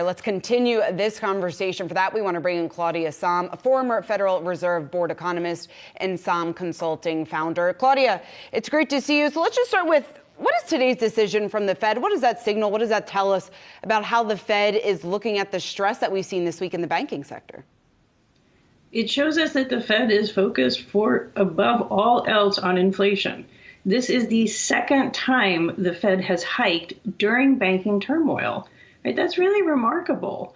Let's continue this conversation. For that, we want to bring in Claudia Sahm, a former Federal Reserve Board economist and Sahm Consulting founder. Claudia, it's great to see you. So let's just start with, what is today's decision from the Fed? What does that signal? What does that tell us about how the Fed is looking at the stress that we've seen this week in the banking sector? It shows us that the Fed is focused for above all else on inflation. This is the second time the Fed has hiked during banking turmoil. Right? That's really remarkable.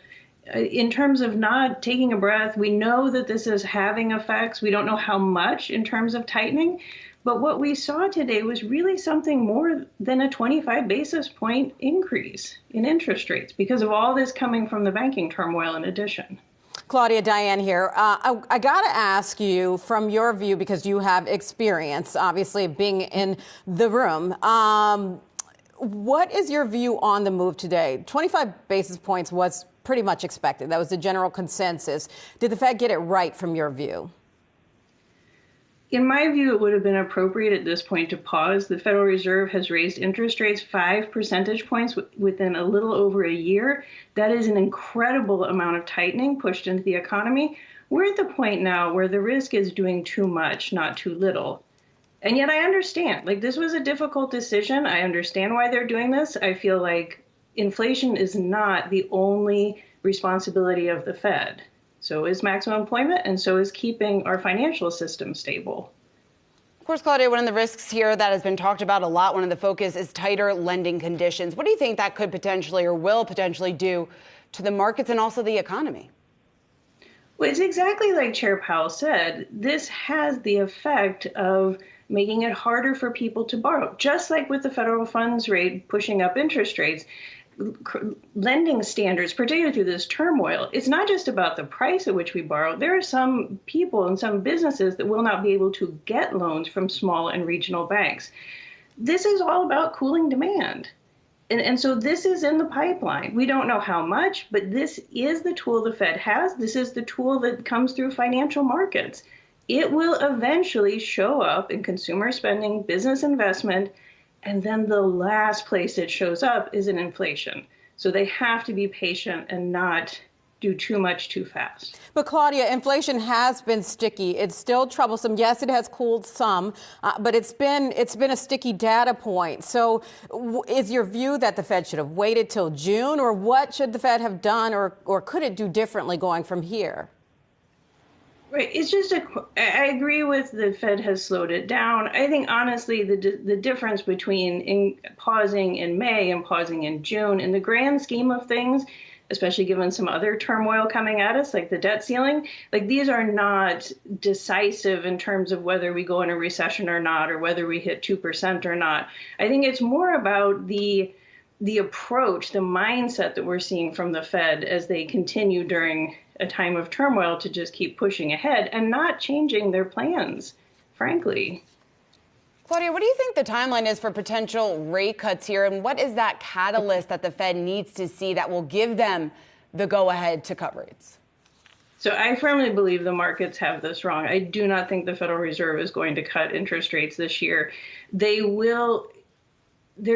In terms of not taking a breath, we know that this is having effects. We don't know how much in terms of tightening. But what we saw today was really something more than a 25 basis point increase in interest rates because of all this coming from the banking turmoil in addition. Claudia, Diane here. I got to ask you, from your view, because you have experience, obviously, being in the room, what is your view on the move today? 25 basis points was pretty much expected. That was the general consensus. Did the Fed get it right from your view? In my view, it would have been appropriate at this point to pause. The Federal Reserve has raised interest rates 5 percentage points within a little over a year. That is an incredible amount of tightening pushed into the economy. We're at the point now where the risk is doing too much, not too little. And yet I understand, this was a difficult decision. I understand why they're doing this. I feel like inflation is not the only responsibility of the Fed. So is maximum employment, and so is keeping our financial system stable. Of course, Claudia, one of the risks here that has been talked about a lot, one of the focus is tighter lending conditions. What do you think that could potentially or will potentially do to the markets and also the economy? Well, it's exactly like Chair Powell said. This has the effect of making it harder for people to borrow, just like with the federal funds rate pushing up interest rates. Lending standards, particularly through this turmoil, it's not just about the price at which we borrow. There are some people and some businesses that will not be able to get loans from small and regional banks. This is all about cooling demand. And so this is in the pipeline. We don't know how much, but this is the tool the Fed has. This is the tool that comes through financial markets. It will eventually show up in consumer spending, business investment, and then the last place it shows up is in inflation. So they have to be patient and not do too much too fast. But Claudia, inflation has been sticky. It's still troublesome. Yes, it has cooled some, but it's been a sticky data point. So is your view that the Fed should have waited till June, or what should the Fed have done, or could it do differently going from here? Right. It's just I agree with the Fed has slowed it down. I think, honestly, the difference between pausing in May and pausing in June, in the grand scheme of things, especially given some other turmoil coming at us, like the debt ceiling, these are not decisive in terms of whether we go in a recession or not, or whether we hit 2% or not. I think it's more about the approach, the mindset that we're seeing from the Fed as they continue during a time of turmoil to just keep pushing ahead and not changing their plans, frankly. Claudia, what do you think the timeline is for potential rate cuts here? And what is that catalyst that the Fed needs to see that will give them the go-ahead to cut rates? So I firmly believe the markets have this wrong. I do not think the Federal Reserve is going to cut interest rates this year. They're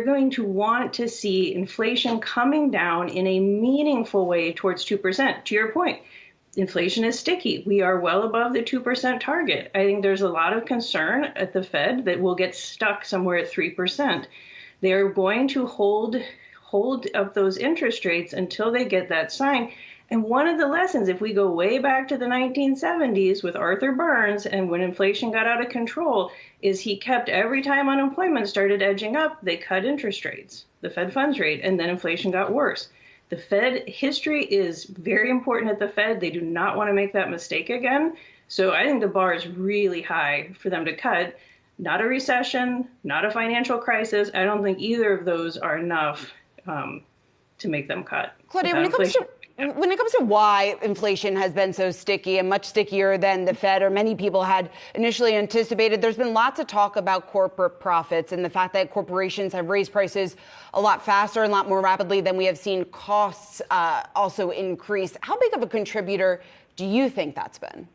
going to want to see inflation coming down in a meaningful way towards 2%. To your point, inflation is sticky. We are well above the 2% target. I think there's a lot of concern at the Fed that we'll get stuck somewhere at 3%. They're going to hold up those interest rates until they get that sign. And one of the lessons, if we go way back to the 1970s with Arthur Burns and when inflation got out of control, is he kept every time unemployment started edging up, they cut interest rates, the Fed funds rate, and then inflation got worse. The Fed history is very important at the Fed. They do not want to make that mistake again. So I think the bar is really high for them to cut. Not a recession, not a financial crisis. I don't think either of those are enough to make them cut. Claudia, when it comes to why inflation has been so sticky and much stickier than the Fed or many people had initially anticipated, there's been lots of talk about corporate profits and the fact that corporations have raised prices a lot faster and a lot more rapidly than we have seen costs also increase. How big of a contributor do you think that's been?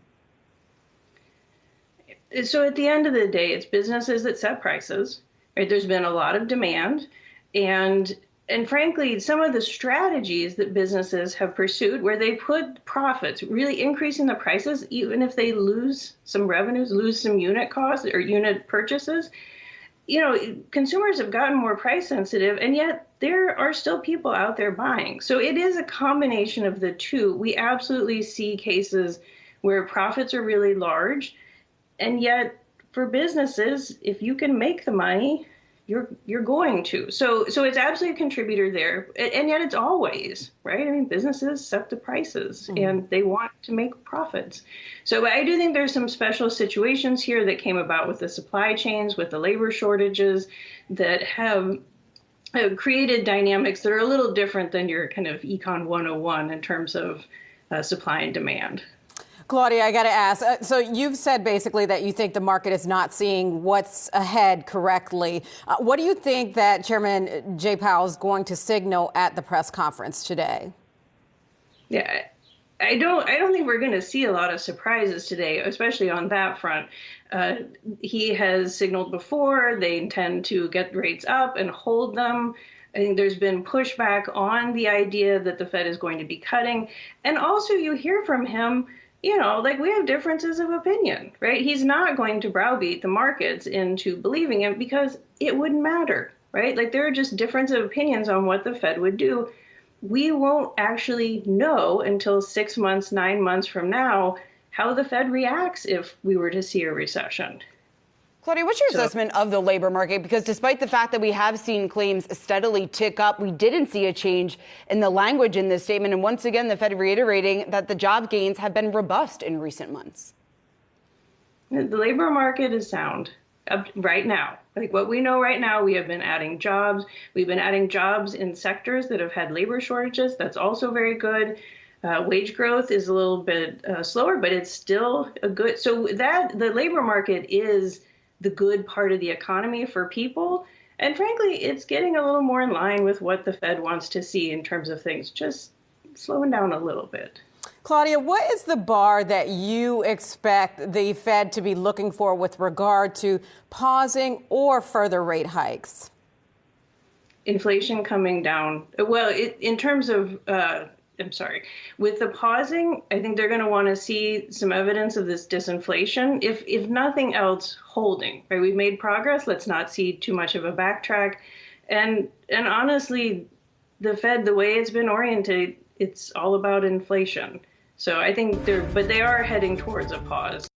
So at the end of the day, it's businesses that set prices. Right? There's been a lot of demand, and And frankly, some of the strategies that businesses have pursued where they put profits, really increasing the prices, even if they lose some revenues, lose some unit costs or unit purchases, consumers have gotten more price sensitive, and yet there are still people out there buying. So it is a combination of the two. We absolutely see cases where profits are really large, and yet for businesses, if you can make the money, you're going to. So it's absolutely a contributor there, and yet it's always right. I mean, businesses set the prices, and they want to make profits. So I do think there's some special situations here that came about with the supply chains, with the labor shortages, that have created dynamics that are a little different than your kind of Econ 101 in terms of supply and demand. Claudia, I got to ask. So you've said basically that you think the market is not seeing what's ahead correctly. What do you think that Chairman Jay Powell is going to signal at the press conference today? Yeah, I don't think we're going to see a lot of surprises today, especially on that front. He has signaled before they intend to get rates up and hold them. I think there's been pushback on the idea that the Fed is going to be cutting. And also you hear from him, like we have differences of opinion, right? He's not going to browbeat the markets into believing him because it wouldn't matter, right? Like there are just difference of opinions on what the Fed would do. We won't actually know until 6 months, 9 months from now how the Fed reacts if we were to see a recession. Claudia, what's your assessment of the labor market? Because despite the fact that we have seen claims steadily tick up, we didn't see a change in the language in this statement. And once again, the Fed reiterating that the job gains have been robust in recent months. The labor market is sound right now. Like what we know right now, we have been adding jobs. We've been adding jobs in sectors that have had labor shortages. That's also very good. Wage growth is a little bit slower, but it's still a good. So that the labor market is the good part of the economy for people. And frankly, it's getting a little more in line with what the Fed wants to see in terms of things just slowing down a little bit. Claudia, what is the bar that you expect the Fed to be looking for with regard to pausing or further rate hikes? Inflation coming down. Well, in terms of with the pausing, I think they're going to want to see some evidence of this disinflation. If nothing else, holding. Right, we've made progress. Let's not see too much of a backtrack. And honestly, the Fed, the way it's been oriented, it's all about inflation. So I think they are heading towards a pause.